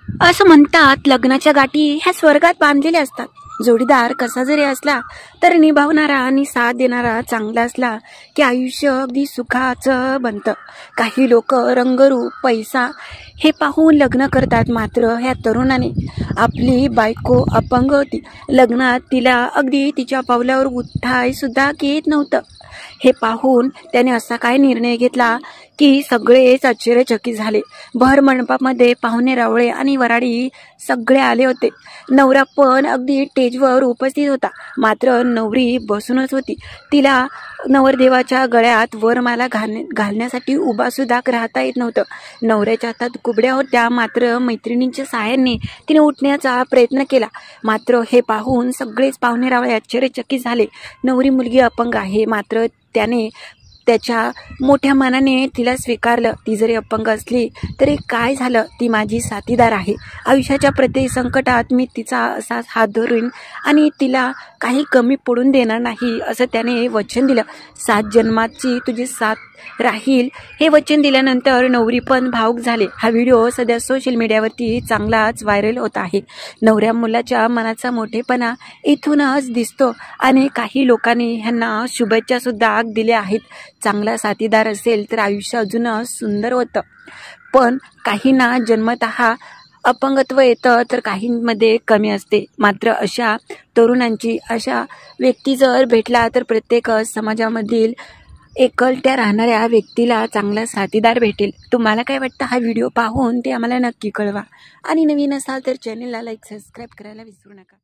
असं म्हणतात, लग्नाच्या गाठी ह्या स्वर्गात बांधलेल्या असतात. जोडीदार कसा जरी असला तर निभावणारा आणि साथ देणारा चांगला असला की आयुष्य अगदी सुखाचं बनतं. काही लोक रंगरूप, पैसा हे पाहून लग्न करतात, मात्र ह्या तरुणाने आपली बायको अपंग होती. लग्नात तिला अगदी तिच्या पावलावर उठाय सुद्धा येत नव्हतं. हे पाहून त्याने असा काय निर्णय घेतला की सगळेच आश्चर्यचकित झाले. भर मंडपामध्ये पाहुणे रावळे आणि वराडी सगळे आले होते. नवरा पण अगदी स्टेजवर उपस्थित होता, मात्र नवरी बसूनच होती. तिला नवरदेवाच्या गळ्यात वरमाला घालण्यासाठी उभा सुद्धा राहता येत नव्हतं. नवऱ्याच्या हातात कुबड्या होत्या, मात्र मैत्रिणींच्या सहाय्याने तिने उठण्याचा प्रयत्न केला. मात्र हे पाहून सगळेच पाहुणे रावळे आश्चर्यचकित झाले. नवरी मुलगी अपंग आहे, मात्र त्याने त्याच्या मोठ्या मनाने तिला स्वीकारलं. ती जरी अपंग असली तरी काय झालं, ती माझी साथीदार आहे. आयुष्याच्या प्रत्येक संकटात मी तिचा असाच हात धरून आणि तिला काही कमी पडून देणार नाही, असं त्याने वचन दिलं. 7 जन्माची तुझी साथ राहील हे वचन दिल्यानंतर नवरी पण भावुक झाले. हा व्हिडिओ सध्या सोशल मीडियावरती चांगलाच व्हायरल होत आहे. नवऱ्या मुलाच्या मनाचा मोठेपणा इथूनच दिसतो आणि काही लोकांनी ह्यांना शुभेच्छा सुद्धा दिल्या आहेत. चांगला साथीदार असेल तर आयुष्य अजूनच सुंदर होतं. पण काहींना जन्मतः अपंगत्व येतं तर काहींमध्ये कमी असते. मात्र अशा तरुणांची, अशा व्यक्ती जर भेटला तर प्रत्येक समाजामधील एकलट्या राहणाऱ्या व्यक्तीला चांगला साथीदार भेटेल. तुम्हाला काय वाटतं हा व्हिडिओ पाहून ते आम्हाला नक्की कळवा. आणि नवीन असाल तर चॅनलला लाईक, सबस्क्राईब करायला विसरू नका.